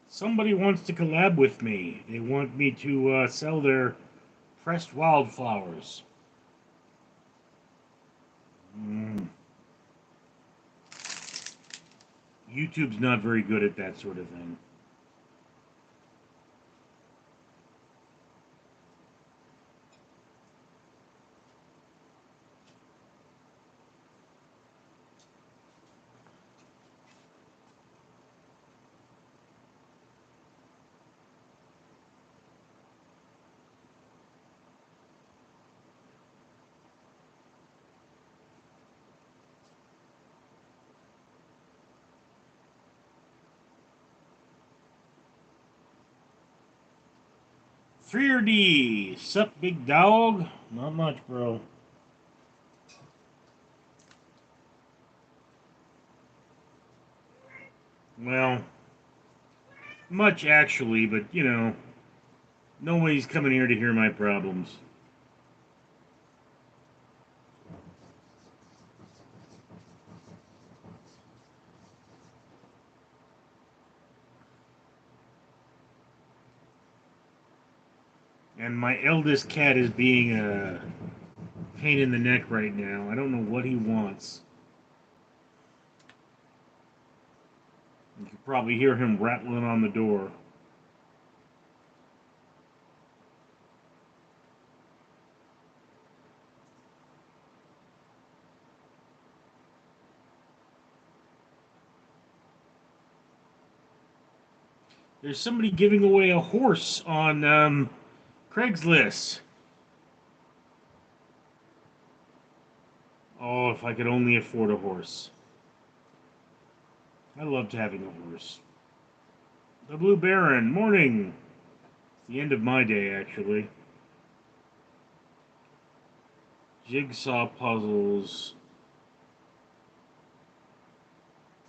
Somebody wants to collab with me. They want me to sell their pressed wildflowers. Mm, YouTube's not very good at that sort of thing. Three or D. Sup, big dog? Not much, bro. Well, much actually, but nobody's coming here to hear my problems. And my eldest cat is being a pain in the neck right now. I don't know what he wants. You can probably hear him rattling on the door. There's somebody giving away a horse on Craigslist. Oh, if I could only afford a horse. I loved having a horse. The Blue Baron, morning. It's the end of my day, actually. Jigsaw puzzles.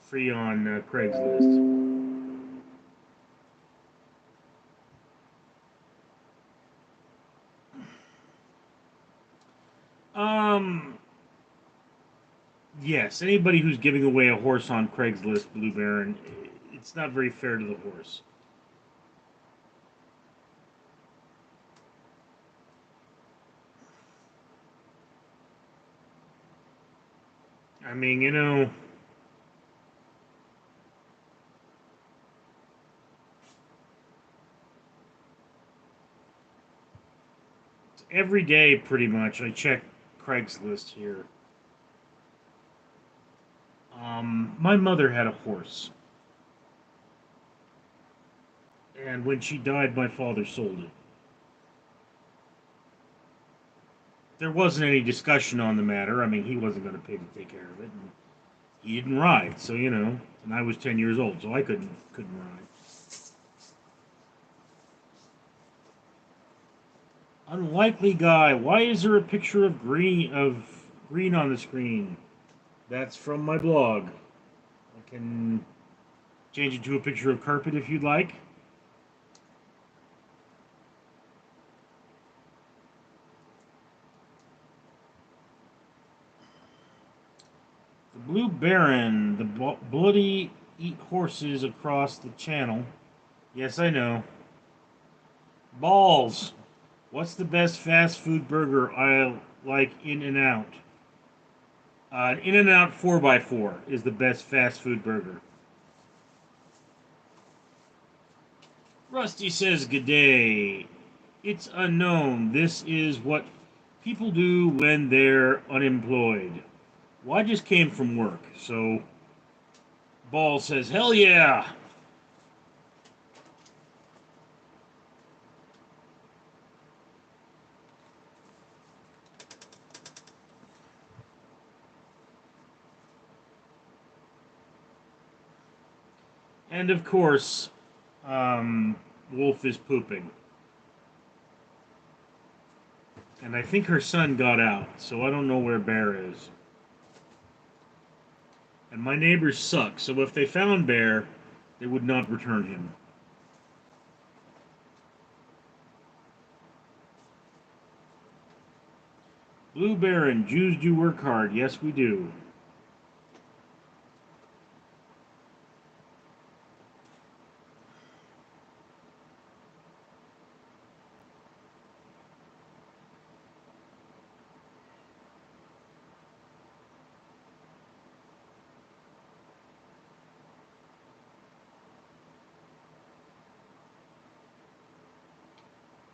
Free on Craigslist. Um, yes, anybody who's giving away a horse on Craigslist, Blue Baron, it's not very fair to the horse. I mean, every day pretty much I check Craigslist here. My mother had a horse, and when she died, my father sold it. There wasn't any discussion on the matter. I mean, he wasn't going to pay to take care of it, and he didn't ride, so and I was 10 years old, so I couldn't ride. Unlikely guy. Why is there a picture of green on the screen? That's from my blog. I can change it to a picture of carpet if you'd like. The Blue Baron, the bloody eat horses across the channel. Yes, I know. Balls. What's the best fast food burger I like? In and Out. In and Out 4x4 is the best fast food burger. Rusty says, "Good day. It's unknown. This is what people do when they're unemployed." Well, I just came from work, so Ball says, "Hell yeah." And of course, Wolf is pooping. And I think her son got out, so I don't know where Bear is. And my neighbors suck, so if they found Bear, they would not return him. Blue Baron, Jews do work hard. Yes, we do.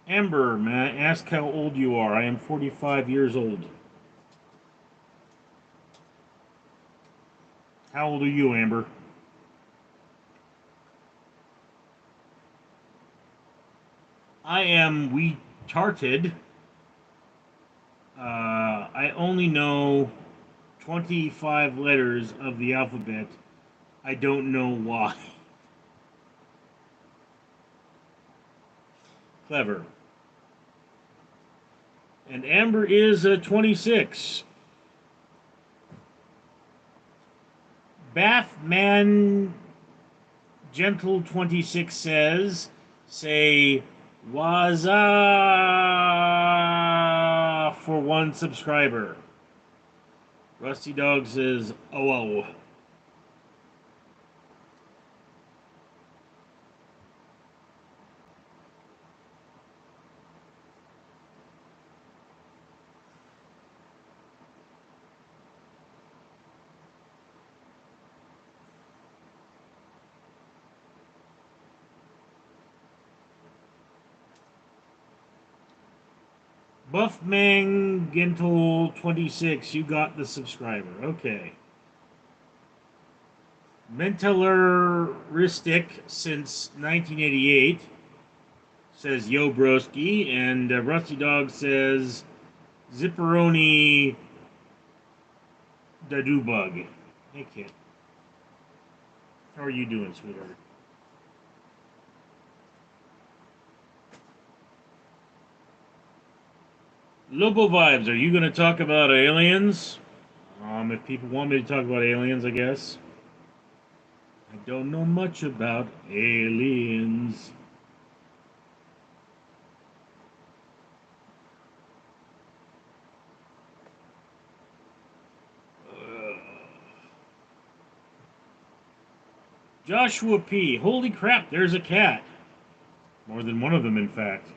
Amber, man, ask how old you are. I am 45 years old. How old are you, Amber? I am retarded. I only know 25 letters of the alphabet. I don't know why. Clever. And Amber is 26. Bathman Gentle 26 says, say Waza for one subscriber. Rusty Dog says, oh. Buffman 26, you got the subscriber. Okay. Mentaleristic since 1988 says Yo Broski, and Rusty Dog says Zipperoni Dadoo Hey kid, how are you doing, sweetheart? Lobo Vibes, are you going to talk about aliens? If people want me to talk about aliens, I guess. I don't know much about aliens. Joshua P. Holy crap, there's a cat. More than one of them, in fact.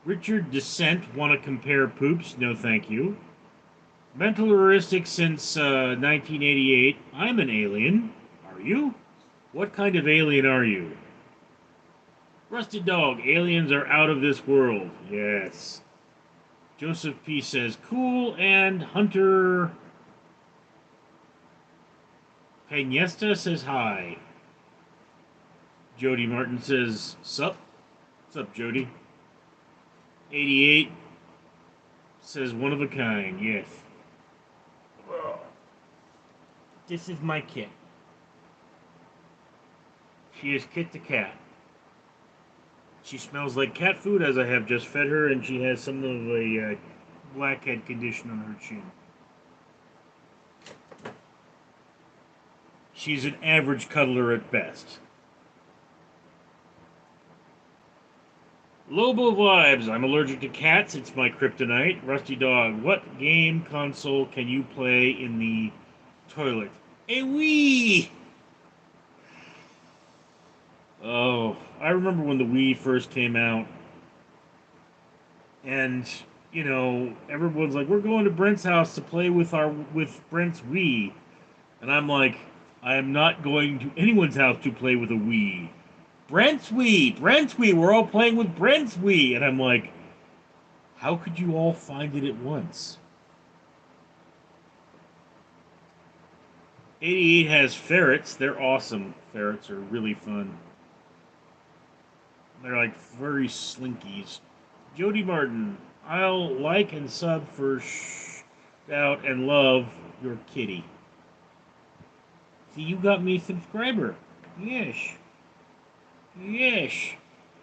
Richard Descent, want to compare poops? No, thank you. Mental heuristic since 1988. I'm an alien. Are you? What kind of alien are you? Rusty Dog, aliens are out of this world. Yes. Joseph P. says, cool, and Hunter Peñesta says hi. Jody Martin says, sup? Sup, Jody? 88 says, one of a kind, yes. This is my kit. She is Kit the cat. She smells like cat food as I have just fed her, and she has some of a blackhead condition on her chin. She's an average cuddler at best. Lobo Vibes, I'm allergic to cats, it's my kryptonite. Rusty Dog, what game console can you play in the toilet? A Wii! Oh, I remember when the Wii first came out. And, you know, everyone's like, we're going to Brent's house to play with Brent's Wii. And I'm like, I am not going to anyone's house to play with a Wii. Brent's Wii, we're all playing with Brent's Wii. And I'm like, how could you all find it at once? 88 has ferrets. They're awesome. Ferrets are really fun. They're like very slinkies. Jody Martin, I'll like and sub for out and love your kitty. See, you got me a subscriber. Yes. Yes.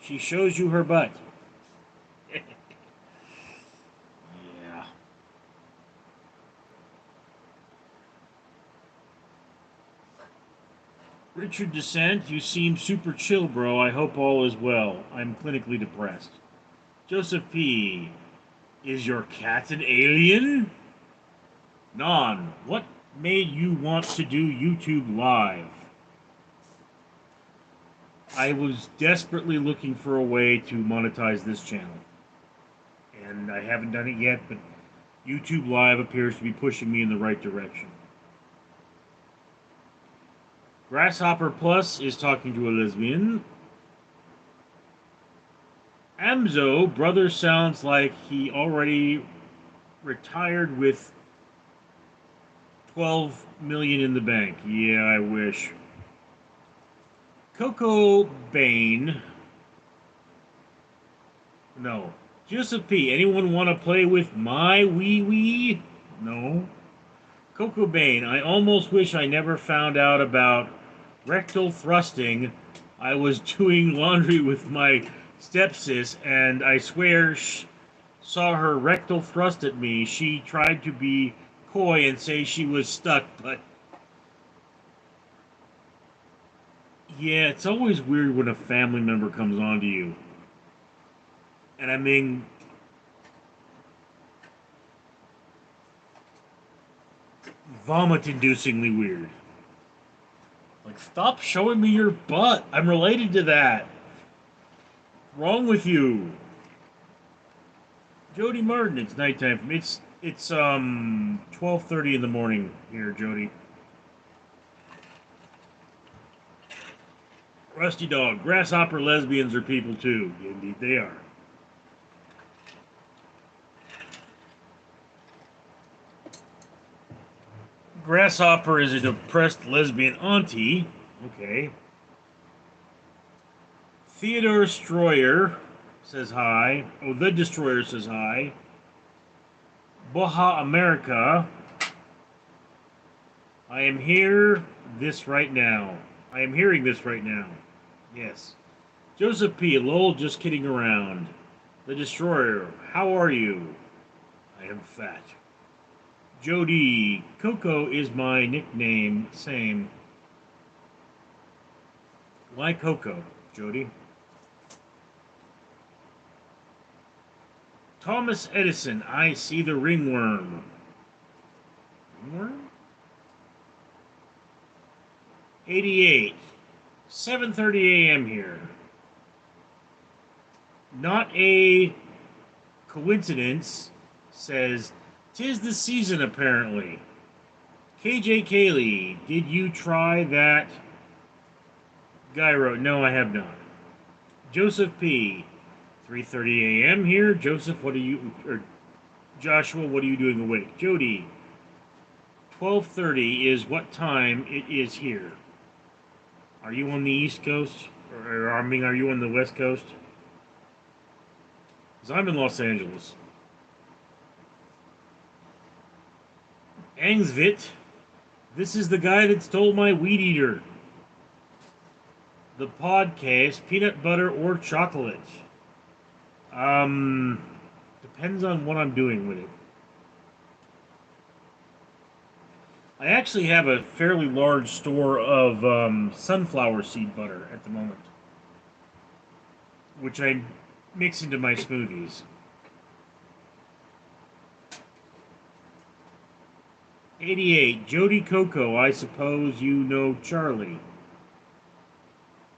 She shows you her butt. Yeah. Richard Descent, you seem super chill, bro. I hope all is well. I'm clinically depressed. Joseph P. Is your cat an alien? Non, what made you want to do YouTube Live? I was desperately looking for a way to monetize this channel. And I haven't done it yet, but YouTube Live appears to be pushing me in the right direction. Grasshopper Plus is talking to a lesbian. Amzo, brother sounds like he already retired with 12 million in the bank. Yeah, I wish. Coco Bane. No. Joseph P. Anyone want to play with my wee wee? No. Coco Bane. I almost wish I never found out about rectal thrusting. I was doing laundry with my stepsis, and I swear saw her rectal thrust at me. She tried to be coy and say she was stuck, but yeah, it's always weird when a family member comes on to you. And I mean, vomit-inducingly weird. Like, stop showing me your butt. I'm related to that. What's wrong with you? Jody Martin, it's nighttime for me. It's 12:30 in the morning here, Jody. Rusty Dog, grasshopper lesbians are people too. Indeed they are. Grasshopper is a depressed lesbian auntie. Okay. Theodore Stroyer says hi. Oh, the Destroyer says hi. Boha America. I am here this right now. I am hearing this right now. Yes. Joseph P. Lowell just kidding around. The Destroyer. How are you? I am fat. Jody. Coco is my nickname. Same. Why Coco, Jody? Thomas Edison. I see the ringworm. Ringworm? 88. 7:30 a.m. here. Not a coincidence, says, "'Tis the season, apparently." KJ Kaylee, did you try that? Gyro, no, I have not. Joseph P, 3:30 a.m. here. Joseph, what are you, or Joshua, what are you doing awake? Jody, 12:30 is what time it is here. Are you on the East Coast? Or I mean, are you on the West Coast? Because I'm in Los Angeles. Angsvit, this is the guy that stole my weed eater. The podcast, peanut butter or chocolate? Depends on what I'm doing with it. I actually have a fairly large store of sunflower seed butter at the moment, which I mix into my smoothies. 88. Jody Coco, I suppose you know Charlie.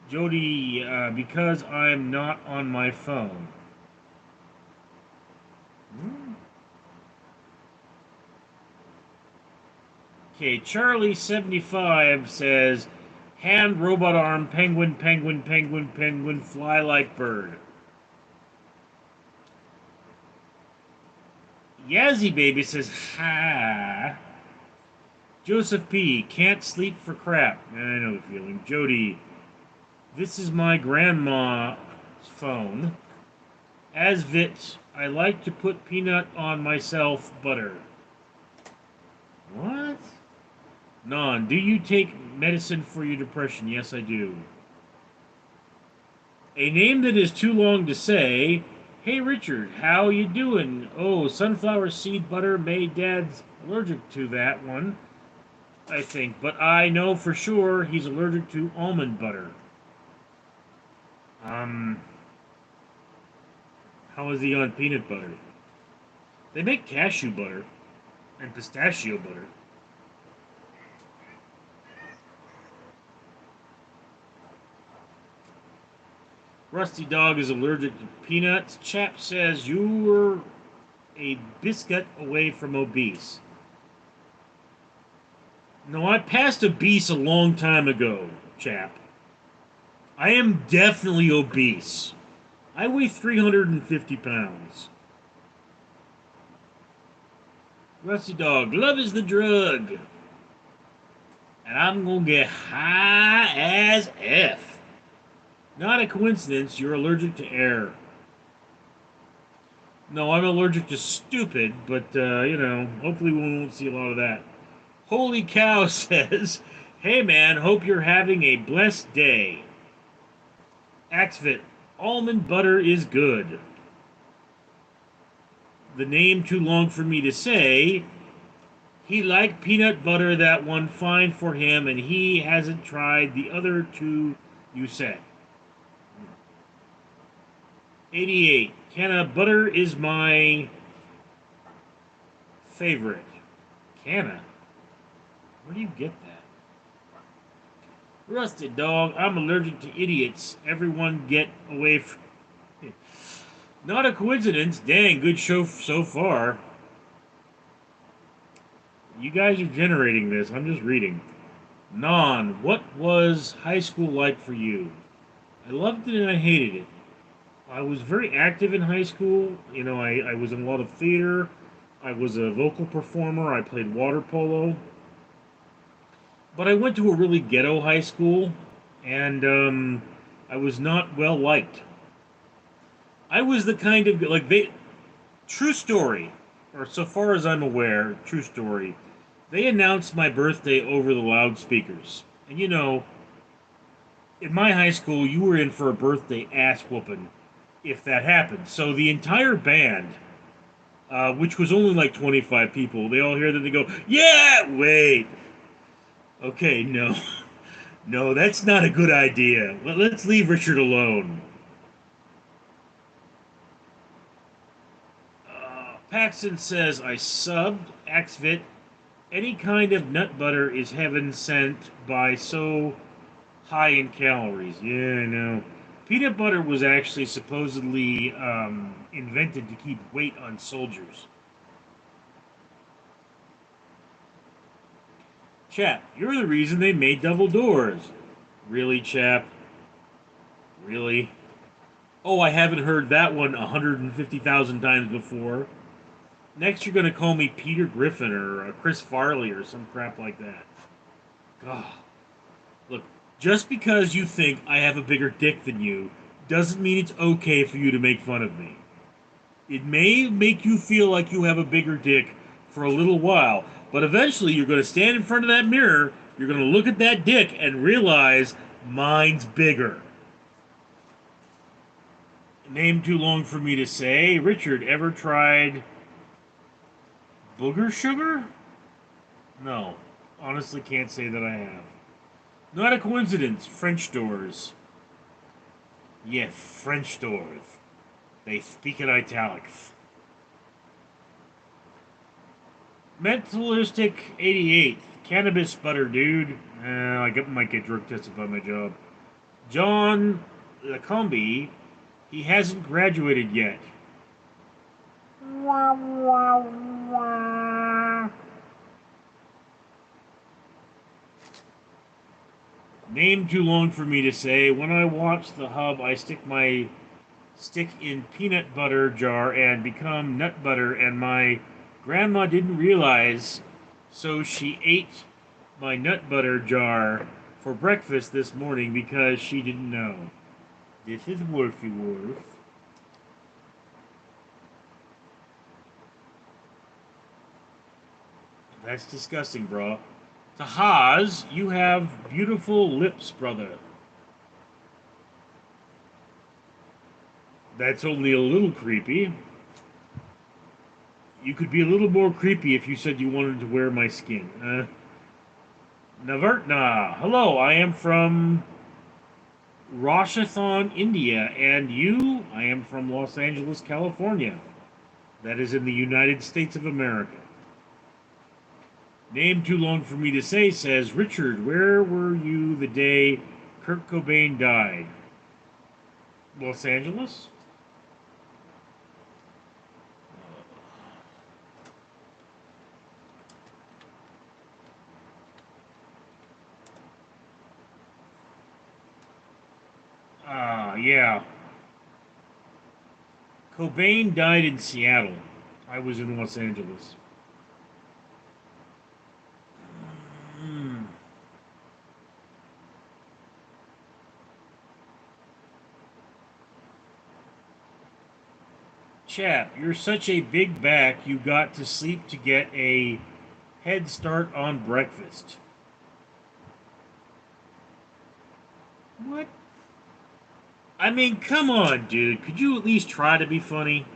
Jody, because I'm not on my phone. Okay, Charlie75 says, hand, robot arm, penguin, penguin, penguin, penguin, fly like bird. Yazzie Baby says, ha. Joseph P, can't sleep for crap. I know the feeling. Jody, this is my grandma's phone. Asvit, I like to put peanut on myself butter. What? Non, do you take medicine for your depression? Yes, I do. A name that is too long to say. Hey, Richard, how you doing? Oh, sunflower seed butter made Dad's allergic to that one, I think. But I know for sure he's allergic to almond butter. How is he on peanut butter? They make cashew butter and pistachio butter. Rusty Dog is allergic to peanuts. Chap says you're a biscuit away from obese. No, I passed obese a long time ago, chap. I am definitely obese. I weigh 350 pounds. Rusty Dog, love is the drug. And I'm gonna get high as F. Not a coincidence, you're allergic to air. No, I'm allergic to stupid, but, hopefully we won't see a lot of that. Holy Cow says, hey man, hope you're having a blessed day. Axvit, almond butter is good. The name too long for me to say. He liked peanut butter, that one fine for him, and he hasn't tried the other two you said. 88. Canna butter is my favorite. Canna? Where do you get that? Rusted Dog, I'm allergic to idiots. Everyone get away from... Not a coincidence. Dang, good show so far. You guys are generating this. I'm just reading. Non, what was high school like for you? I loved it and I hated it. I was very active in high school. I was in a lot of theater. I was a vocal performer. I played water polo. But I went to a really ghetto high school, and I was not well liked. I was the kind of, true story, or so far as I'm aware, true story. They announced my birthday over the loudspeakers. And in my high school, you were in for a birthday ass whooping if that happened. So the entire band, which was only like 25 people, they all hear that they go, yeah, wait. Okay, no. No, that's not a good idea. Let's leave Richard alone. Paxton says, I subbed Axvit. Any kind of nut butter is heaven sent by so high in calories. Yeah, I know. Peanut butter was actually supposedly invented to keep weight on soldiers. Chap, you're the reason they made double doors. Really, chap? Really? Oh, I haven't heard that one 150,000 times before. Next, you're going to call me Peter Griffin or Chris Farley or some crap like that. God. Look, just because you think I have a bigger dick than you doesn't mean it's okay for you to make fun of me. It may make you feel like you have a bigger dick for a little while, but eventually you're going to stand in front of that mirror, you're going to look at that dick and realize mine's bigger. Name too long for me to say. Richard, ever tried booger sugar? No. Honestly, can't say that I have. Not a coincidence. French doors. Yeah, French doors. They speak in italics. Mentalistic 88. Cannabis butter, dude. I might get drug tested by my job. John Lacombe. He hasn't graduated yet. Wah, wah, wah. Name too long for me to say. When I watch the hub, I stick in peanut butter jar and become nut butter, and my grandma didn't realize, so she ate my nut butter jar for breakfast this morning because she didn't know. This is Wolfie Wolf. That's disgusting, bro. Tahaz, you have beautiful lips, brother. That's only a little creepy. You could be a little more creepy if you said you wanted to wear my skin. Navartna, hello, I am from Roshathon, India, and you? I am from Los Angeles, California. That is in the United States of America. Name too long for me to say says, Richard, where were you the day Kurt Cobain died? Los Angeles? Yeah. Cobain died in Seattle. I was in Los Angeles. Mm. Chap, you're such a big back, you got to sleep to get a head start on breakfast. What? I mean, come on, dude. Could you at least try to be funny?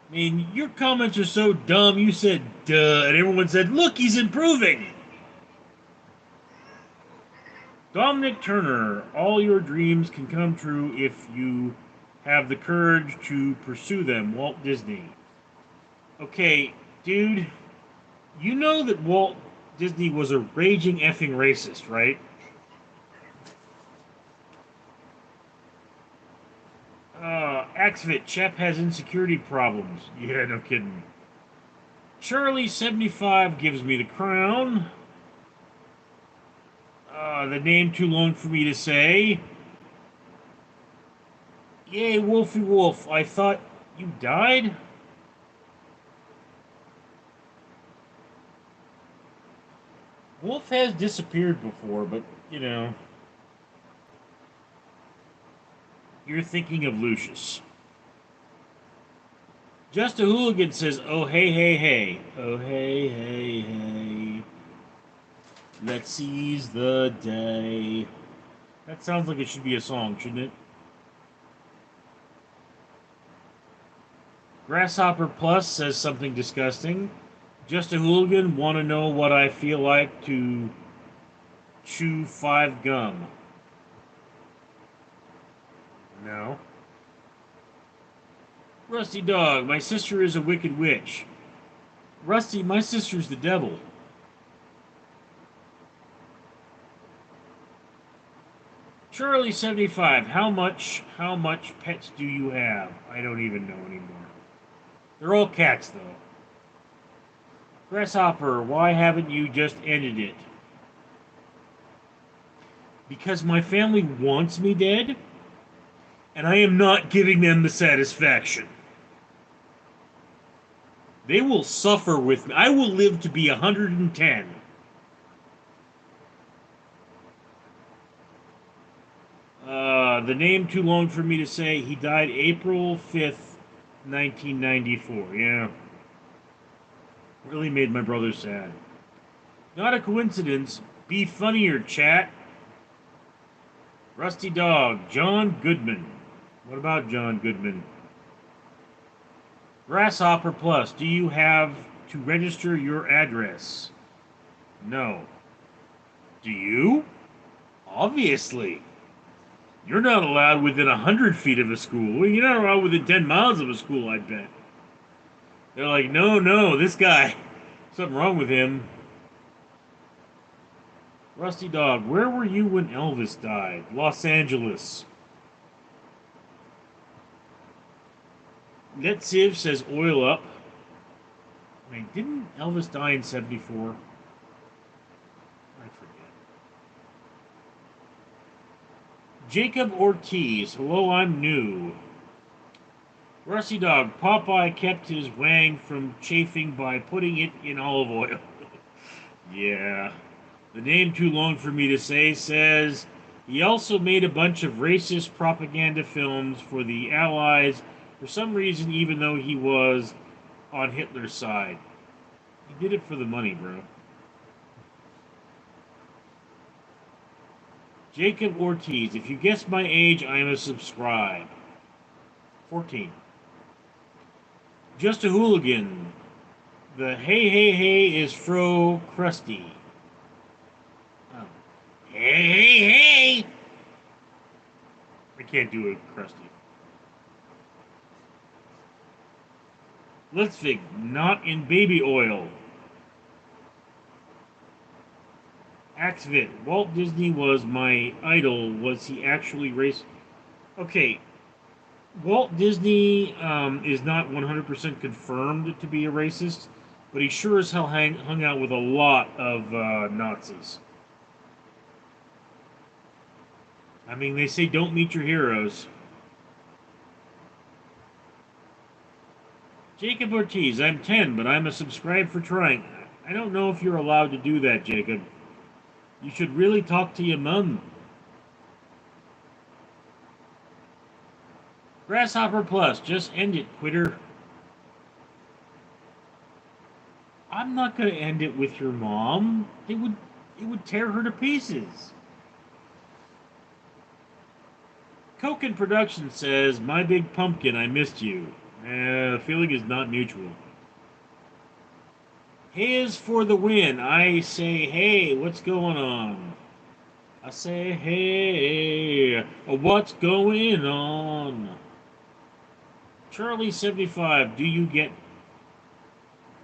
I mean, your comments are so dumb. You said, duh, and everyone said, look, he's improving. Dominic Turner, all your dreams can come true if you have the courage to pursue them. Walt Disney. Okay, dude, you know that Walt Disney was a raging effing racist, right? Axvit, Chep has insecurity problems. Yeah, no kidding. Charlie75 gives me the crown. The name too long for me to say. Yay, Wolfie Wolf. I thought you died? Wolf has disappeared before, but, you know, you're thinking of Lucius. Just a Hooligan says, oh, hey, hey, hey. Oh, hey, hey, hey. Let's seize the day. That sounds like it should be a song, shouldn't it? Grasshopper Plus says something disgusting. Just a Hooligan, want to know what I feel like to chew 5 gum. No. Rusty Dog, my sister is a wicked witch. Rusty, my sister's the devil. Charlie75, how much pets do you have? I don't even know anymore. They're all cats, though. Grasshopper, why haven't you just ended it? Because my family wants me dead, and I am not giving them the satisfaction. They will suffer with me. I will live to be 110. The name too long for me to say. He died April 5th, 1994. Yeah. Really made my brother sad. Not a coincidence. Be funnier, chat. Rusty Dog. John Goodman. What about John Goodman? Grasshopper Plus. Do you have to register your address? No. Do you? Obviously. You're not allowed within 100 feet of a school. You're not allowed within 10 miles of a school, I bet. They're like, no, no, this guy, something wrong with him. Rusty Dog, where were you when Elvis died? Los Angeles. Net Civ says oil up. Wait, didn't Elvis die in 74? I forget. Jacob Ortiz, hello, I'm new. Rusty Dog, Popeye kept his wang from chafing by putting it in olive oil. Yeah. The name too long for me to say says he also made a bunch of racist propaganda films for the Allies for some reason, even though he was on Hitler's side. He did it for the money, bro. Jacob Ortiz, if you guess my age, I am a subscribe. 14. Just a Hooligan. The hey hey hey is fro crusty. Oh. Hey hey hey! I can't do it crusty. Litzvig, not in baby oil. Axvit, Walt Disney was my idol. Was he actually racist? Okay, Walt Disney is not 100% confirmed to be a racist. but he sure as hell hung out with a lot of Nazis. I mean, they say don't meet your heroes. Jacob Ortiz, I'm 10, but I'm a subscribe for trying. I don't know if you're allowed to do that, Jacob. You should really talk to your mum. Grasshopper Plus, just end it, quitter. I'm not going to end it with your mom. It would tear her to pieces. Coke Production says, My Big Pumpkin, I missed you. The feeling is not mutual. His for the win. I say, hey, what's going on? I say, hey, what's going on? Charlie75, do you get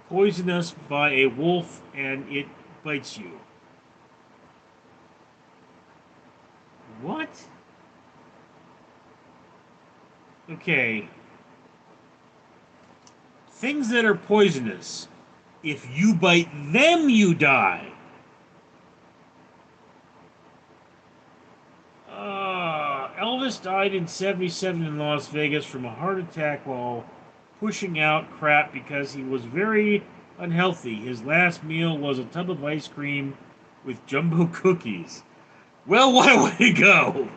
poisonous by a wolf and it bites you? What? Okay. Things that are poisonous. If you bite them, you die. Elvis died in 77 in Las Vegas from a heart attack while pushing out crap because he was very unhealthy. His last meal was a tub of ice cream with jumbo cookies. Well, what a way to go!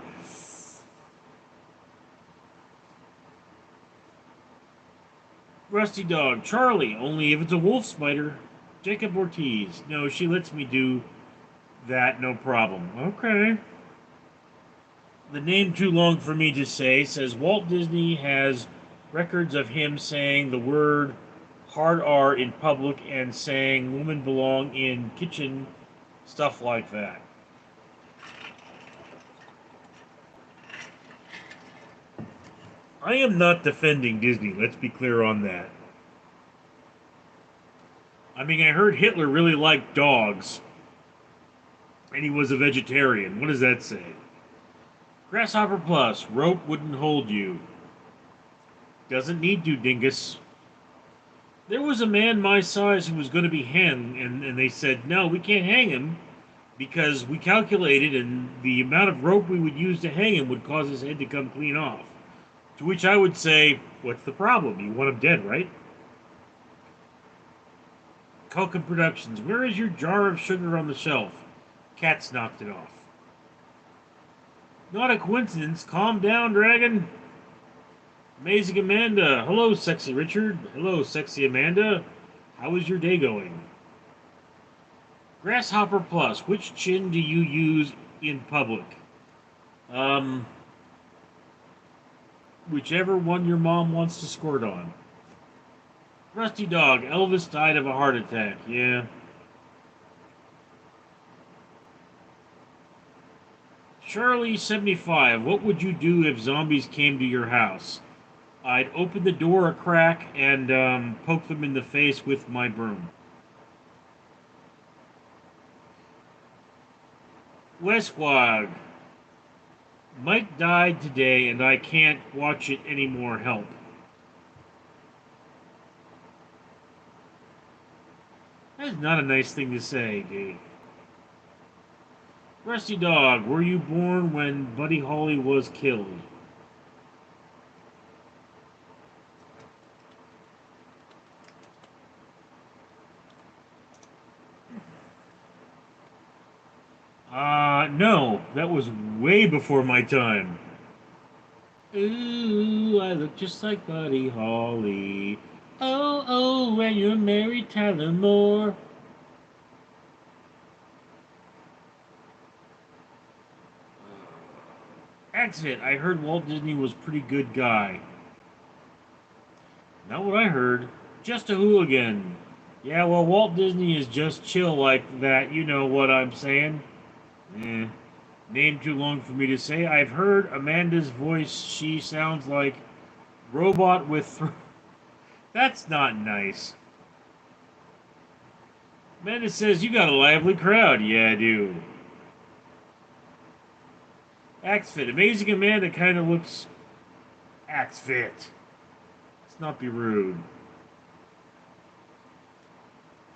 Rusty Dog. Charlie, only if it's a wolf spider. Jacob Ortiz. No, she lets me do that, no problem. Okay. The name too long for me to say says Walt Disney has records of him saying the word hard R in public and saying women belong in kitchen, stuff like that. I am not defending Disney, let's be clear on that. I mean, I heard Hitler really liked dogs, and he was a vegetarian. What does that say? Grasshopper Plus, rope wouldn't hold you. Doesn't need to, dingus. There was a man my size who was going to be hanged, and they said, no, we can't hang him because we calculated and the amount of rope we would use to hang him would cause his head to come clean off. To which I would say, what's the problem? You want him dead, right? Culkin Productions, where is your jar of sugar on the shelf? Cats knocked it off. Not a coincidence. Calm down, dragon. Amazing Amanda. Hello, sexy Richard. Hello, sexy Amanda. How is your day going? Grasshopper Plus. Which chin do you use in public? Whichever one your mom wants to squirt on. Rusty Dog. Elvis died of a heart attack. Yeah. Charlie75. What would you do if zombies came to your house? I'd open the door a crack and poke them in the face with my broom. Westwag. Mike died today and I can't watch it anymore. Help. That's not a nice thing to say, dude. Rusty Dog. Were you born when Buddy Holly was killed? No. That was way before my time. Ooh, I look just like Buddy Holly. Oh, when you're married, Tyler Moore. Exit. I heard Walt Disney was a pretty good guy. Not what I heard. Just a hooligan. Yeah, well, Walt Disney is just chill like that. You know what I'm saying? Name too long for me to say. I've heard Amanda's voice. She sounds like robot with... That's not nice. Amanda says, you got a lively crowd. Yeah, I do. Axe Fit. Amazing Amanda kind of looks... Axe Fit. Let's not be rude.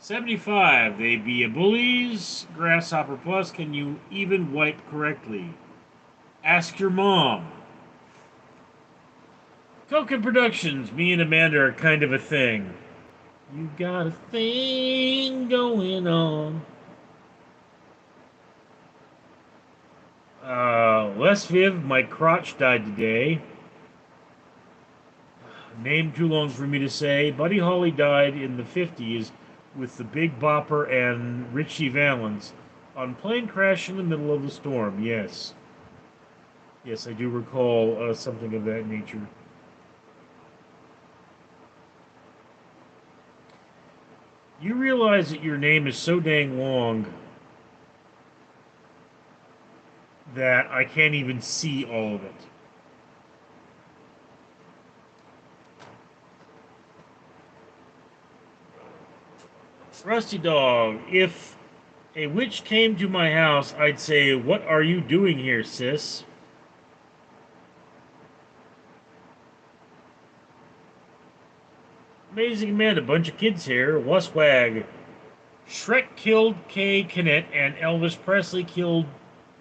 75. They be a bullies. Grasshopper Plus. Can you even wipe correctly? Ask your mom. Coken Productions. Me and Amanda are kind of a thing. You got a thing going on. Les Viv, my crotch died today. Name too long for me to say. Buddy Holly died in the 50s with the Big Bopper and Richie Valens on plane crash in the middle of the storm. Yes. Yes, I do recall something of that nature. You realize that your name is so dang long that I can't even see all of it. Rusty Dog, if a witch came to my house, I'd say, "What are you doing here, sis?" Amazing Amanda, a bunch of kids here. Waswag. Shrek killed Kay Kennett and Elvis Presley killed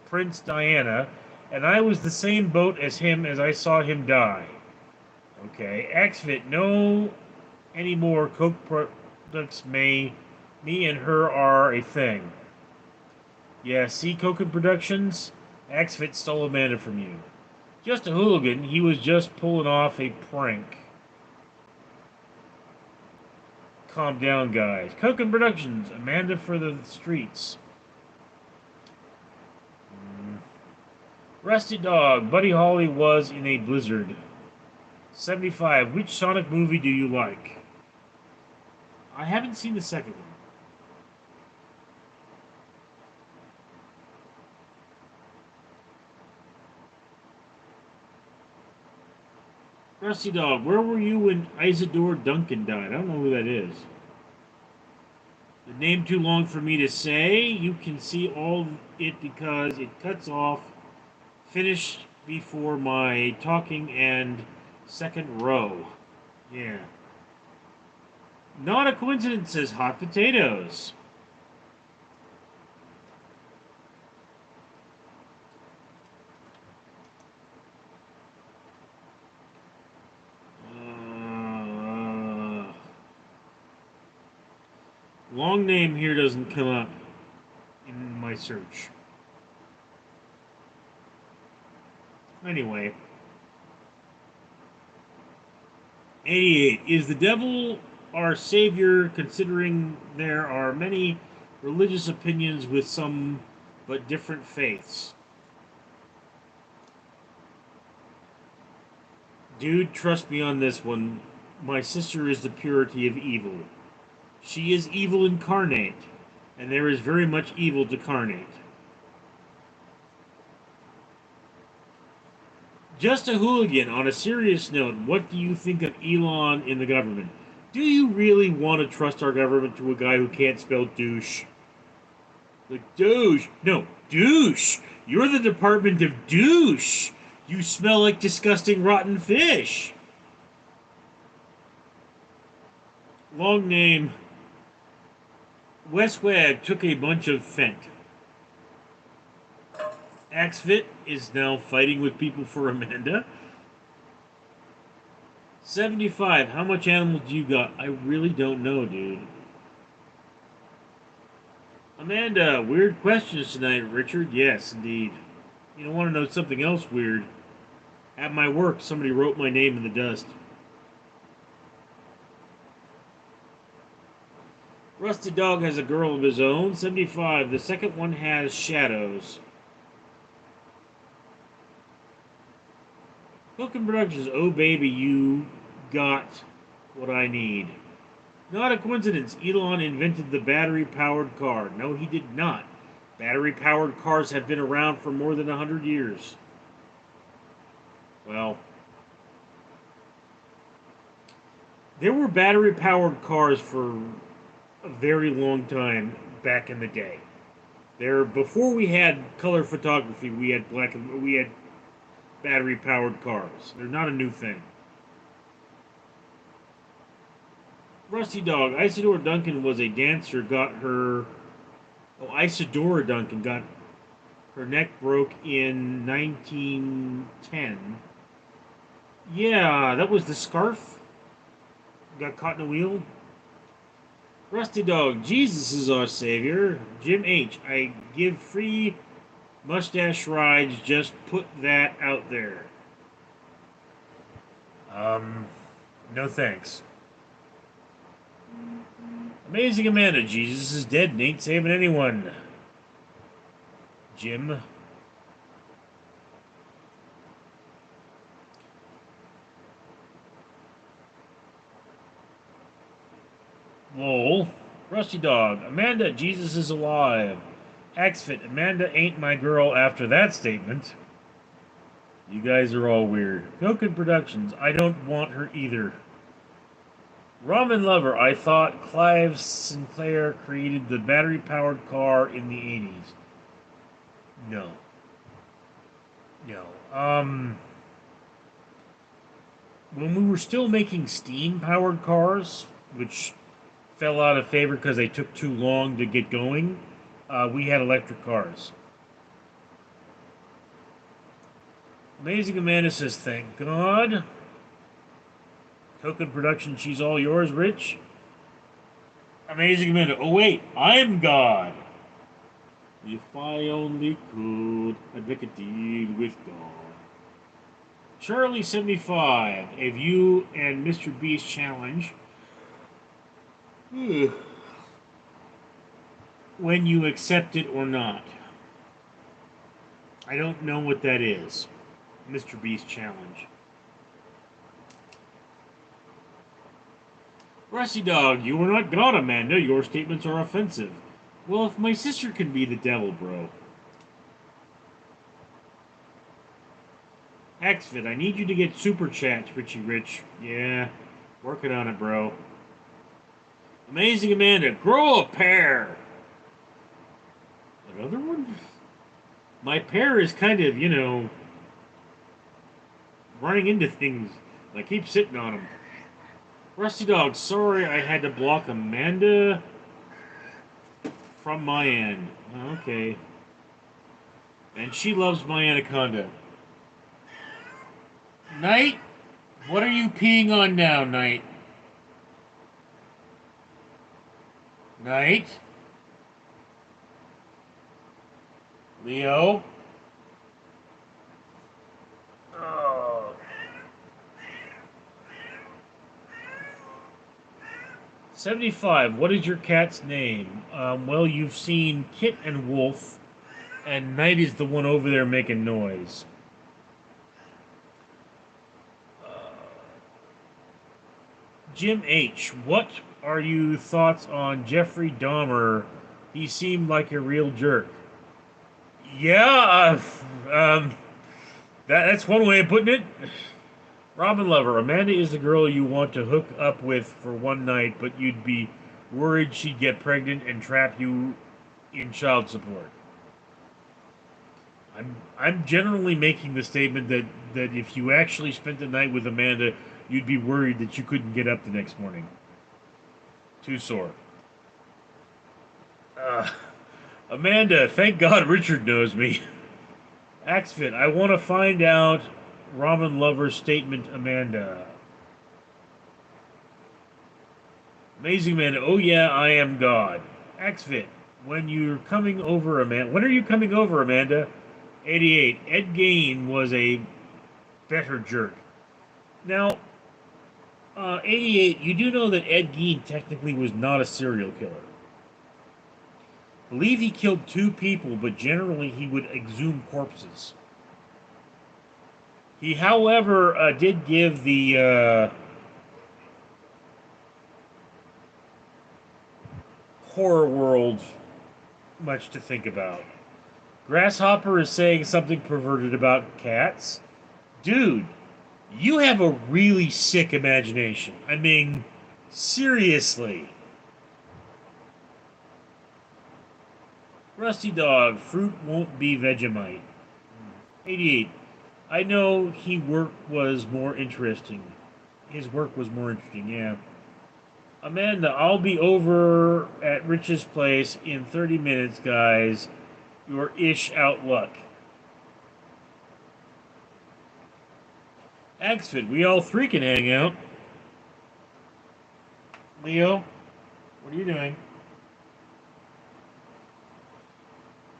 Prince Diana, and I was the same boat as him as I saw him die. Okay. Axfit, no anymore Coke products me and her are a thing. Yeah, see Coke Productions? Axfit stole Amanda from you. Just a hooligan, he was just pulling off a prank. Calm down, guys. Coken Productions, Amanda for the streets. Rusty Dog, Buddy Holly was in a blizzard. 75, which Sonic movie do you like? I haven't seen the second one. Rusty Dog, where were you when Isadore Duncan died? I don't know who that is. The name too long for me to say. You can see all it because it cuts off. Finished before my talking and second row. Yeah. Not a coincidence, says Hot Potatoes. Long name here doesn't come up in my search. Anyway. 88. Is the devil our savior, considering there are many religious opinions with some but different faiths? Dude, trust me on this one. My sister is the purity of evil. She is evil incarnate, and there is very much evil to carnate. Just a hooligan, on a serious note, what do you think of Elon in the government? Do you really want to trust our government to a guy who can't spell douche? Like, douche. No, douche. You're the Department of Douche. You smell like disgusting rotten fish. Long name. Wes Webb took a bunch of Fent. Axfit is now fighting with people for Amanda. 75. How much animal do you got? I really don't know, dude. Amanda, weird questions tonight, Richard. Yes, indeed. You don't want to know something else weird? At my work, somebody wrote my name in the dust. Rusty Dog has a girl of his own. 75. The second one has shadows. Cooking Productions. Oh, baby, you got what I need. Not a coincidence. Elon invented the battery-powered car. No, he did not. Battery-powered cars have been around for more than 100 years. Well, there were battery-powered cars for a very long time back in the day. Before we had color photography, we had battery-powered cars. They're not a new thing. Rusty Dog. Isadora Duncan was a dancer. Got her. Oh, Isadora Duncan got her neck broke in 1910. Yeah, that was the scarf. Got caught in a wheel. Rusty Dog. Jesus is our savior. Jim H. I give free mustache rides. Just put that out there. No thanks. Amazing Amanda. Jesus is dead and ain't saving anyone. Jim. Lol. Rusty Dog. Amanda, Jesus is alive. Axfit. Amanda ain't my girl after that statement. You guys are all weird. Token Productions. I don't want her either. Ramen Lover. I thought Clive Sinclair created the battery-powered car in the 80s. No. No. When we were still making steam-powered cars, which fell out of favor because they took too long to get going, we had electric cars. Amazing Amanda says, thank God. Token Production, she's all yours, Rich. Amazing Amanda, oh wait, I'm God. If I only could, I'd make a deal with God. Charlie 75, a View and Mr. Beast challenge. When you accept it or not. I don't know what that is. Mr. Beast challenge. Rusty Dog, you are not God, Amanda. Your statements are offensive. Well, if my sister can be the devil, bro. Xvid, I need you to get super chats, Richie Rich. Yeah, working on it, bro. Amazing Amanda, grow a pair. Another one? My pair is kind of, running into things. I keep sitting on them. Rusty Dog, sorry I had to block Amanda from my end. Okay. And she loves my anaconda. Knight, what are you peeing on now, Knight? Knight? Leo? Oh. 75, what is your cat's name? Well, you've seen Kit and Wolf, and Knight is the one over there making noise. Jim H., what are your thoughts on Jeffrey Dahmer? He seemed like a real jerk. Yeah, that's one way of putting it. Robin Lover, Amanda is the girl you want to hook up with for one night, but you'd be worried she'd get pregnant and trap you in child support. I'm generally making the statement that if you actually spent the night with Amanda, you'd be worried that you couldn't get up the next morning. Too sore. Amanda, thank God Richard knows me. Axfit, I want to find out Ramen Lover's statement, Amanda. Amazing Amanda, oh yeah, I am God. Axfit, when are you coming over, Amanda? 88, Ed Gein was a better jerk. Now, 88, you do know that Ed Gein technically was not a serial killer. I believe he killed 2 people, but generally he would exhume corpses. He, however, did give the horror world much to think about. Grasshopper is saying something perverted about cats. Dude, you have a really sick imagination. I mean, seriously. Rusty Dog, fruit won't be Vegemite. 88. I know his work was more interesting, yeah. Amanda, I'll be over at Rich's place in 30 minutes, guys. Your ish out luck. Axford, we all three can hang out. Leo, what are you doing?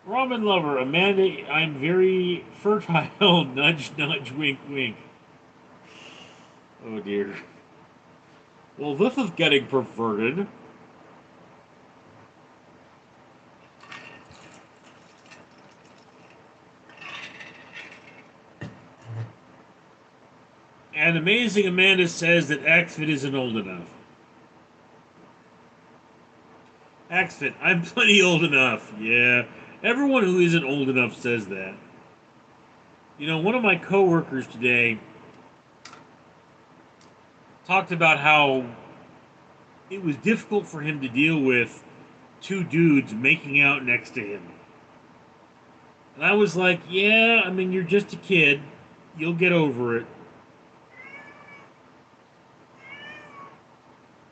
Ramen lover, Amanda, I'm very fertile. Nudge, nudge, wink, wink. Oh dear. Well, this is getting perverted. And Amazing Amanda says that Axford isn't old enough. Axford, I'm plenty old enough. Yeah. Everyone who isn't old enough says that. You know, one of my coworkers today talked about how it was difficult for him to deal with two dudes making out next to him. And I was like, yeah, I mean, you're just a kid. You'll get over it.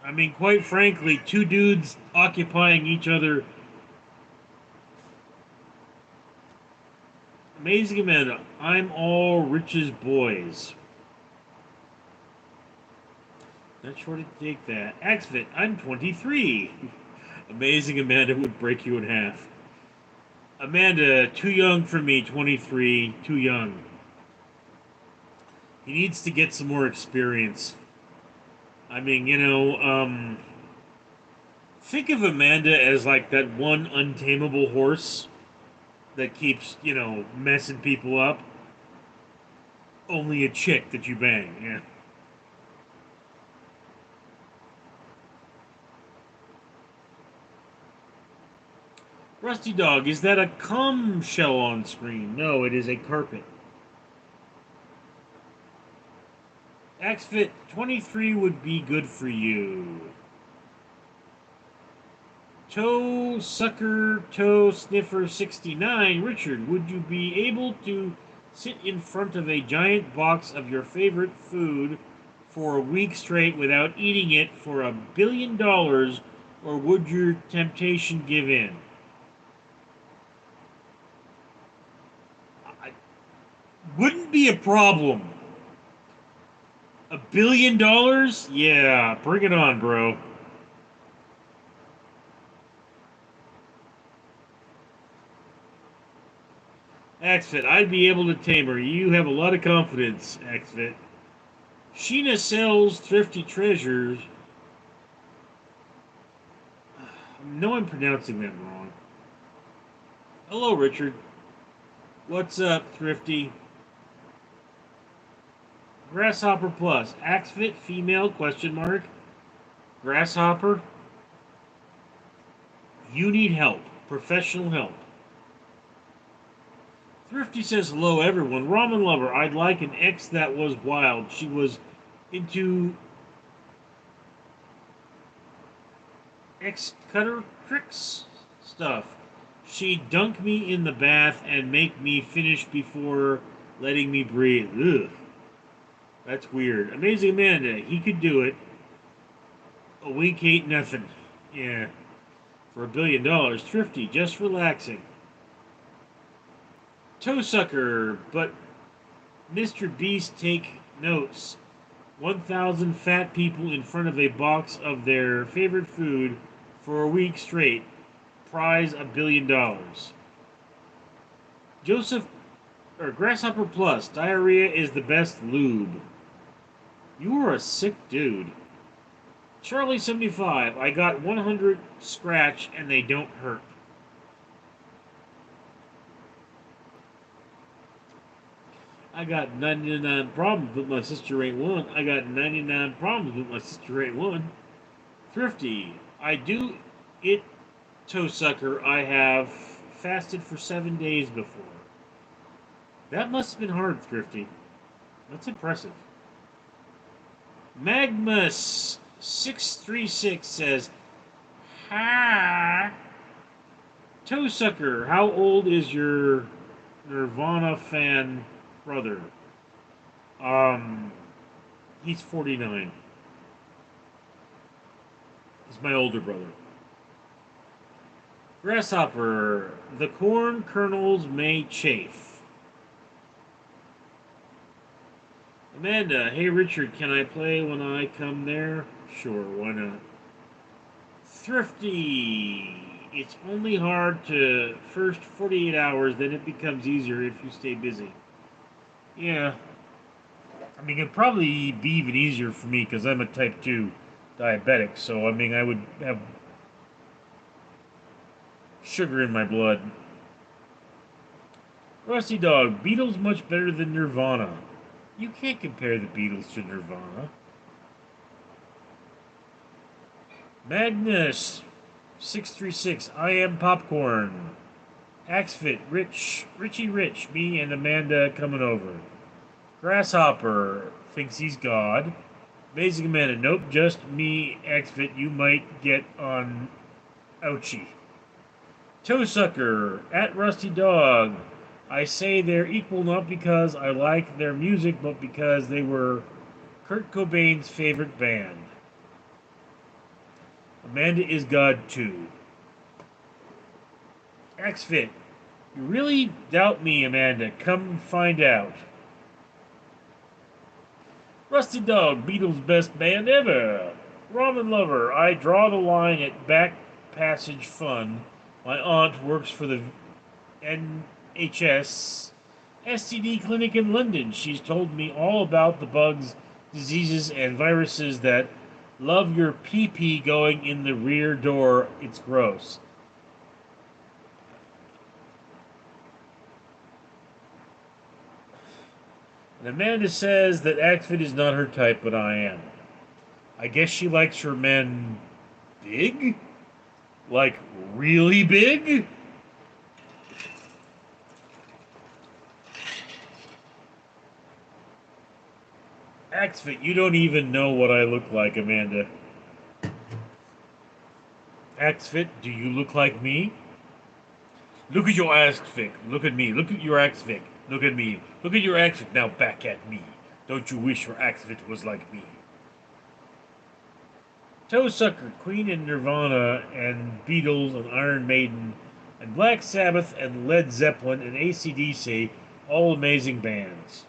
I mean, quite frankly, two dudes occupying each other. Amazing Amanda, I'm all Rich's boys. Not sure to take that. Axfit, I'm 23. Amazing Amanda would break you in half. Amanda, too young for me, 23, too young. He needs to get some more experience. I mean, think of Amanda as like that one untamable horse that keeps, messing people up. Only a chick that you bang, yeah. Rusty Dog, is that a cum shell on screen? No, it is a carpet. XFit 23 would be good for you. Toe Sucker Toe Sniffer 69, Richard, would you be able to sit in front of a giant box of your favorite food for a week straight without eating it for $1 billion, or would your temptation give in? Wouldn't be a problem. $1 billion? Yeah, bring it on, bro. Axfit, I'd be able to tame her. You have a lot of confidence, Axfit. Sheena sells thrifty treasures. I know I'm pronouncing that wrong. Hello, Richard. What's up, Thrifty? Grasshopper Plus. Axfit female question mark. Grasshopper. You need help. Professional help. Thrifty says hello everyone. Ramen lover. I'd like an ex that was wild. She was into ex cutter tricks stuff. She'd dunk me in the bath and make me finish before letting me breathe. Ugh. That's weird. Amazing Amanda. He could do it. A week ain't nothing. Yeah. For $1 billion. Thrifty. Just relaxing. Toe sucker. But Mr. Beast take notes. 1,000 fat people in front of a box of their favorite food for a week straight. Prize $1 billion. Joseph or Grasshopper Plus. Diarrhea is the best lube. You are a sick dude. Charlie 75. I got 100 scratch and they don't hurt. I got 99 problems, but my sister ain't one. I got 99 problems, but my sister ain't one. Thrifty. I do it, toe sucker. I have fasted for 7 days before. That must have been hard, Thrifty. That's impressive. Magmus 636 says, "Ha, toe sucker. How old is your Nirvana fan brother?" He's 49. It's my older brother. Grasshopper. The corn kernels may chafe. Amanda. Hey, Richard, can I play when I come there? Sure, why not? Thrifty. It's only hard to first 48 hours, then it becomes easier if you stay busy. Yeah. I mean, it'd probably be even easier for me because I'm a type 2 diabetic, so I mean, I would have sugar in my blood. Rusty Dog, Beatles much better than Nirvana. You can't compare the Beatles to Nirvana. Magnus 636, I am popcorn. Axfit, Richie Rich, me and Amanda coming over. Grasshopper thinks he's God. Amazing Amanda, nope, just me, Axfit, you might get on ouchie. Toe Sucker, at Rusty Dog. I say they're equal not because I like their music, but because they were Kurt Cobain's favorite band. Amanda is God too. Xfit, you really doubt me, Amanda. Come find out. Rusty Dog, Beatles' best band ever. Ramen Lover, I draw the line at back passage fun. My aunt works for the NHS STD clinic in London. She's told me all about the bugs, diseases, and viruses that love your pee-pee going in the rear door. It's gross. And Amanda says that Axfit is not her type, but I am. I guess she likes her men big? Like, really big? Axfit, you don't even know what I look like, Amanda. Axfit, do you look like me? Look at your Axfit. Look at me. Look at your Axfit. Look at me. Look at your Axfit. Now back at me. Don't you wish your Axfit was like me? Toe Sucker, Queen and Nirvana, and Beatles, and Iron Maiden, and Black Sabbath, and Led Zeppelin, and AC/DC, all amazing bands.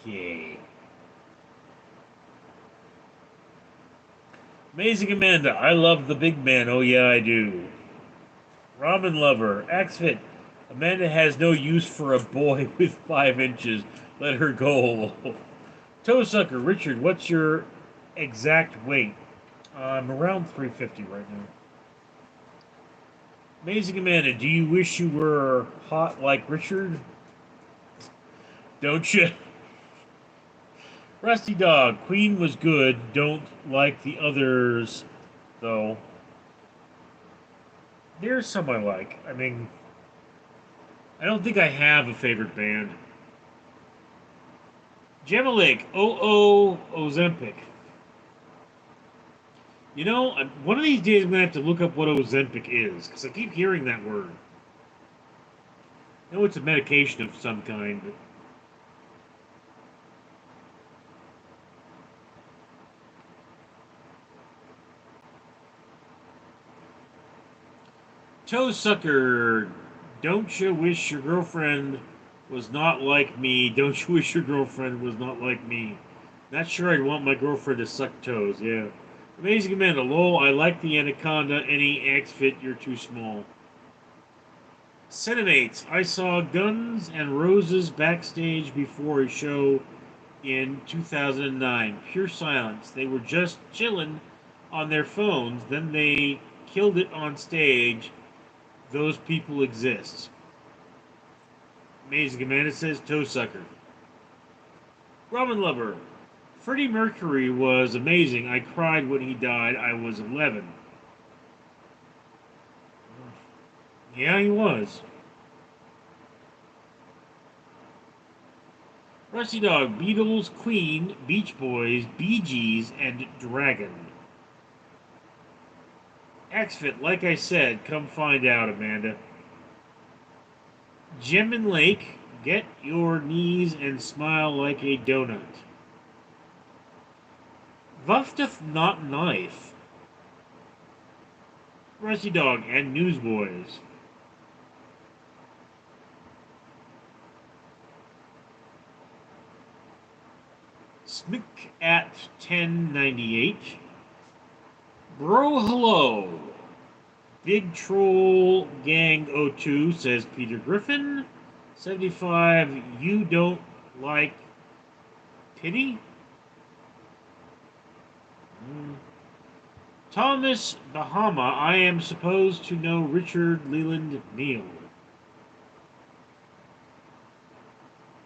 Okay. Amazing Amanda, I love the big man, oh yeah I do. Ramen Lover, Axfit, Amanda has no use for a boy with 5 inches. Let her go. Toe Sucker, Richard, what's your exact weight? I'm around 350 right now. Amazing Amanda, do you wish you were hot like Richard? Don't you? Rusty Dog, Queen was good. Don't like the others, though. There's some I like. I mean, I don't think I have a favorite band. Gemalik, Ozempic. You know, one of these days I'm going to have to look up what Ozempic is, because I keep hearing that word. I know it's a medication of some kind, but... Toe Sucker, don't you wish your girlfriend was not like me? Don't you wish your girlfriend was not like me? Not sure I'd want my girlfriend to suck toes, yeah. Amazing Amanda, lol, I like the Anaconda. Any X-Fit, you're too small. Cinemates, I saw Guns N' Roses backstage before a show in 2009. Pure silence. They were just chilling on their phones. Then they killed it on stage. Those people exist. Amazing Amanda says Toe Sucker. Ramen Lover. Freddie Mercury was amazing. I cried when he died. I was 11. Yeah, he was. Rusty Dog, Beatles, Queen, Beach Boys, Bee Gees, and Dragon. Xfit, like I said, come find out, Amanda. Gem and Lake, get your knees and smile like a donut. Vuff not knife. Rusty Dog and Newsboys. Smick at 1098. Bro, hello. Big Troll Gang 02 says Peter Griffin. 75, you don't like pity? Thomas Bahama, I am supposed to know Richard Leland Neal.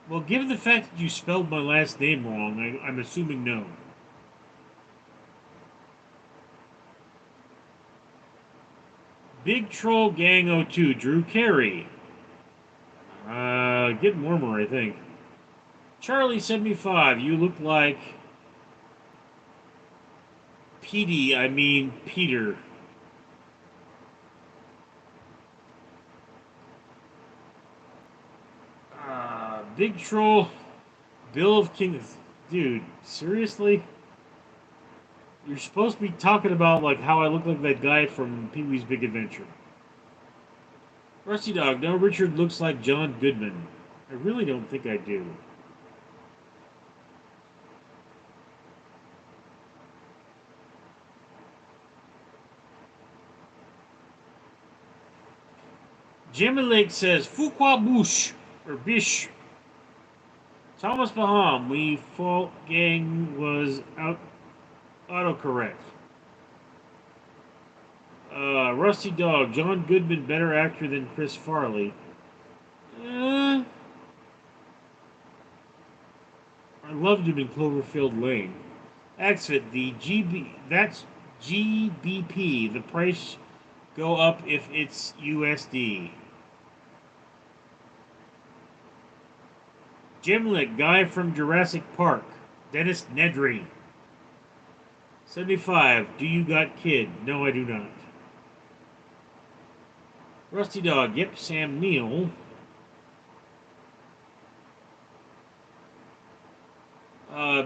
Well, given the fact that you spelled my last name wrong, I'm assuming no. Big Troll Gang 02, Drew Carey. Getting warmer, I think. Charlie 75, you look like Petey, I mean Peter. Big Troll, Bill of Kings. Dude, seriously? You're supposed to be talking about like how I look like that guy from Pee-wee's Big Adventure. Rusty Dog, no, Richard looks like John Goodman. I really don't think I do. Jimmy Lake says, Fuqua Bush, or Bish. Thomas Baham, we fault gang was out autocorrect. Rusty Dog, John Goodman, better actor than Chris Farley. I loved him in Cloverfield Lane. Exit, the GB, that's GBP. The price go up if it's USD. Jimlick, guy from Jurassic Park. Dennis Nedry. 75, do you got kid? No, I do not. Rusty Dog, yep, Sam Neill.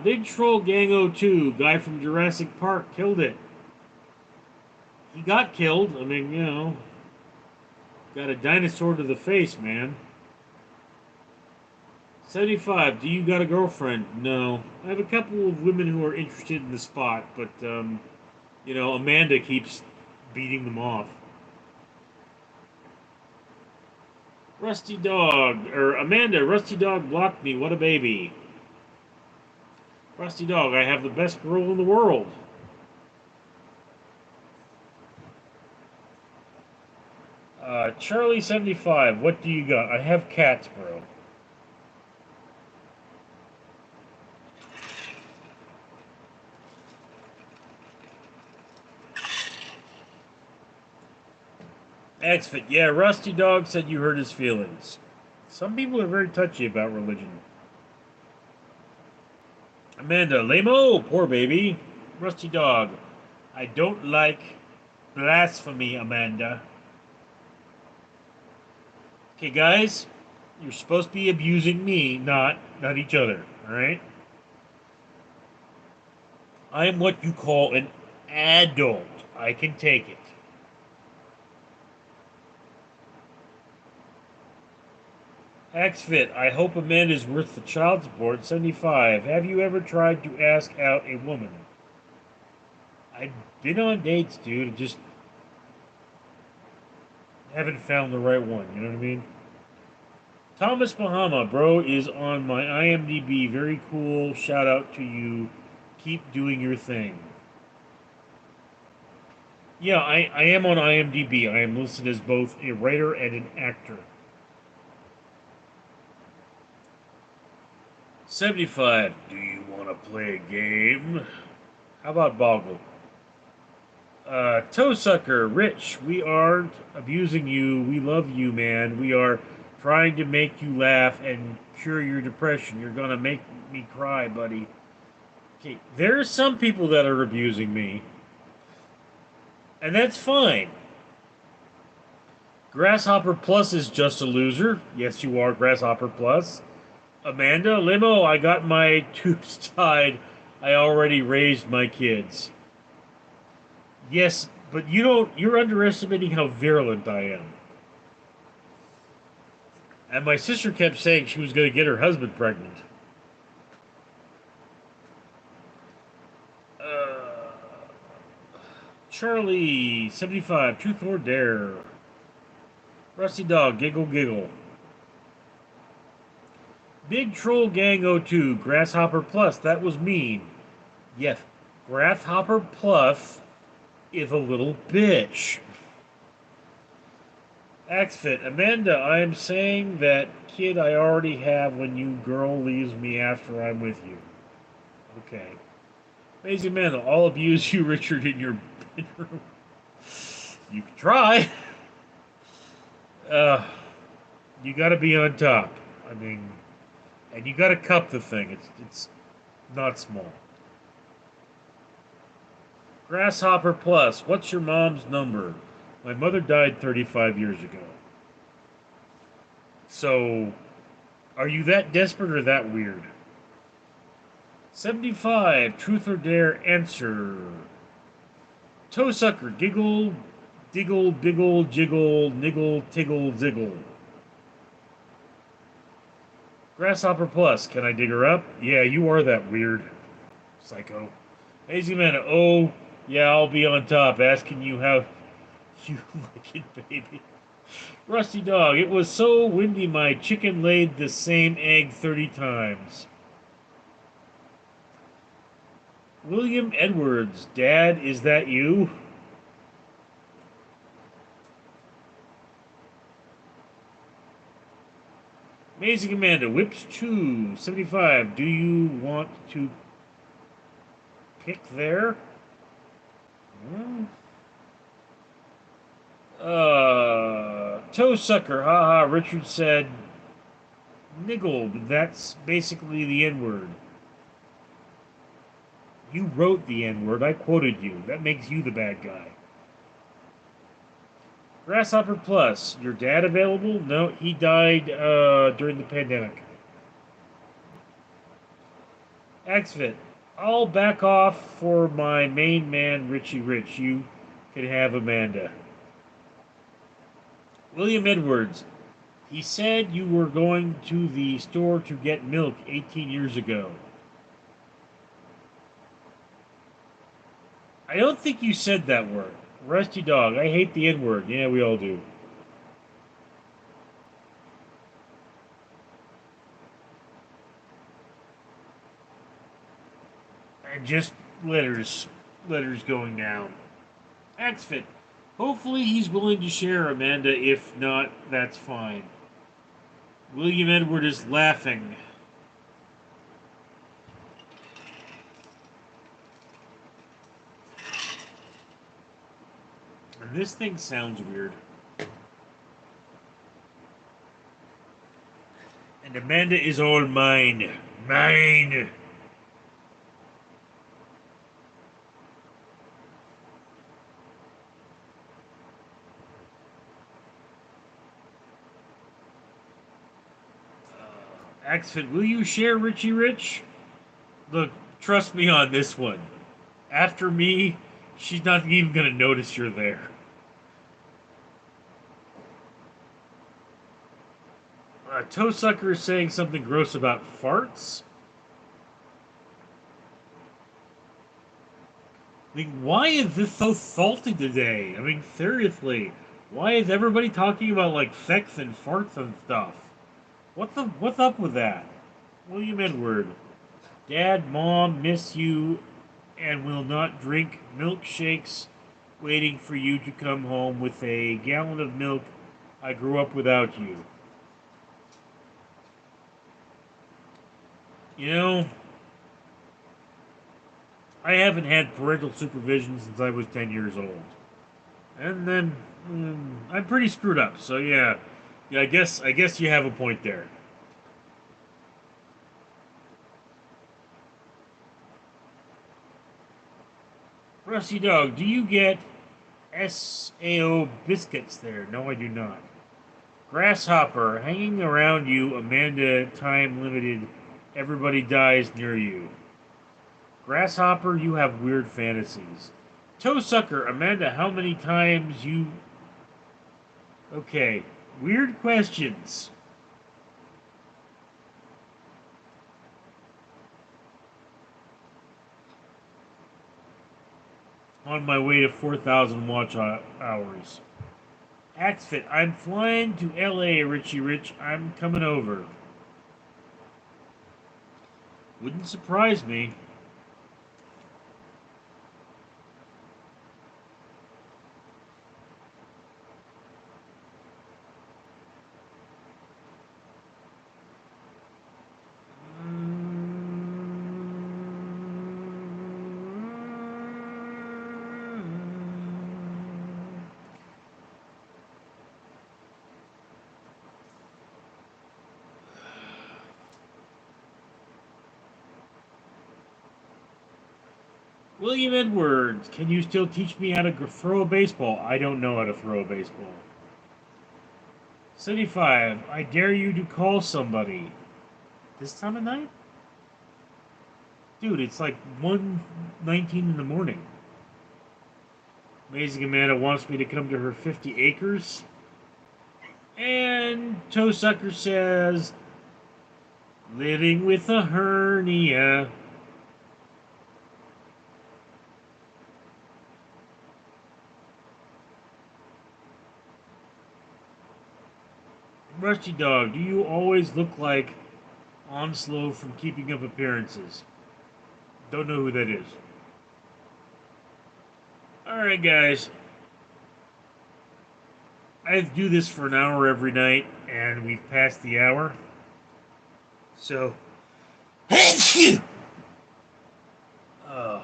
Big Troll Gang 02, guy from Jurassic Park, killed it. He got killed. I mean, you know, got a dinosaur to the face, man. 75, do you got a girlfriend? No. I have a couple of women who are interested in the spot, but, you know, Amanda keeps beating them off. Rusty Dog, or Amanda, Rusty Dog blocked me, what a baby. Rusty Dog, I have the best girl in the world. Charlie 75, what do you got? I have cats, bro. Xfit, yeah, Rusty Dog said you hurt his feelings. Some people are very touchy about religion. Amanda, Lamo, poor baby. Rusty Dog, I don't like blasphemy, Amanda. Okay, guys, you're supposed to be abusing me, not each other, alright? I am what you call an adult. I can take it. XFit, I hope Amanda's worth the child support. 75, have you ever tried to ask out a woman? I've been on dates, dude, just haven't found the right one, you know what I mean? Thomas Bahama, bro, is on my IMDb. Very cool. Shout out to you. Keep doing your thing. Yeah, I am on IMDb. I am listed as both a writer and an actor. 75, do you want to play a game? How about Boggle? Toe Sucker, Rich, we aren't abusing you. We love you, man. We are trying to make you laugh and cure your depression. You're gonna make me cry, buddy. Okay, there are some people that are abusing me, and that's fine. Grasshopper Plus is just a loser. Yes, you are, Grasshopper Plus. Amanda, Limo, I got my tubes tied. I already raised my kids. Yes, but you're underestimating how virulent I am. And my sister kept saying she was going to get her husband pregnant. Uh, Charlie, 75, truth or dare? Rusty Dog, giggle, giggle. Big Troll Gang 02, Grasshopper Plus, that was mean. Yes, Grasshopper Plus is a little bitch. Axfit, Amanda, I am saying that kid I already have when you girl leaves me after I'm with you. Okay. Amazing Amanda, I'll abuse you, Richard, in your bedroom. You can try. Uh, you gotta be on top. I mean, and you gotta cup the thing. It's not small. Grasshopper Plus, what's your mom's number? My mother died 35 years ago. So, are you that desperate or that weird? 75, truth or dare answer. Toe sucker, giggle, diggle, biggle, jiggle, niggle, tiggle, ziggle. Grasshopper Plus, can I dig her up? Yeah, you are that weird. Psycho. Hazy Man, oh, yeah, I'll be on top, asking you how you like it, baby. Rusty Dog, it was so windy my chicken laid the same egg 30 times. William Edwards, Dad, is that you? Amazing Amanda, Whips 2, 75, do you want to pick there? Hmm? Toe sucker, haha, Richard said, niggled, that's basically the N-word. You wrote the N-word, I quoted you. That makes you the bad guy. Grasshopper Plus, your dad available? No, he died during the pandemic. Xfit, I'll back off for my main man, Richie Rich. You can have Amanda. William Edwards, he said you were going to the store to get milk 18 years ago. I don't think you said that word. Rusty Dog, I hate the N word. Yeah, we all do. And just letters going down. Xfit, hopefully he's willing to share, Amanda. If not, that's fine. William Edward is laughing. And this thing sounds weird. And Amanda is all mine. Mine. Axfit, will you share Richie Rich? Look, trust me on this one. After me, she's not even gonna notice you're there. Toe Sucker is saying something gross about farts. I mean, why is this so salty today? I mean, seriously, why is everybody talking about like sex and farts and stuff? What's up with that? William Edward, Dad, Mom, miss you, and will not drink milkshakes. Waiting for you to come home with a gallon of milk. I grew up without you. You know, I haven't had parental supervision since I was 10 years old. And then I'm pretty screwed up. So yeah. I guess you have a point there. Rusty Dog, do you get SAO biscuits there? No, I do not. Grasshopper, hanging around you, Amanda, time limited. Everybody dies near you. Grasshopper, you have weird fantasies. Toe sucker, Amanda, how many times you. Okay, weird questions. On my way to 4,000 watch hours. Axfit, I'm flying to LA, Richie Rich. I'm coming over. Wouldn't surprise me. William Edwards, can you still teach me how to throw a baseball? I don't know how to throw a baseball. 75, I dare you to call somebody. This time of night? Dude, it's like 1:19 in the morning. Amazing Amanda wants me to come to her 50 acres. And Toe Sucker says, living with a hernia. Rusty Dog, do you always look like Onslow from Keeping Up Appearances? Don't know who that is. Alright, guys. I do this for an hour every night, and we've passed the hour. So, uh,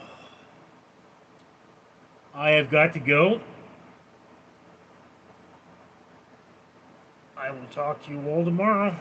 I have got to go. I will talk to you all tomorrow.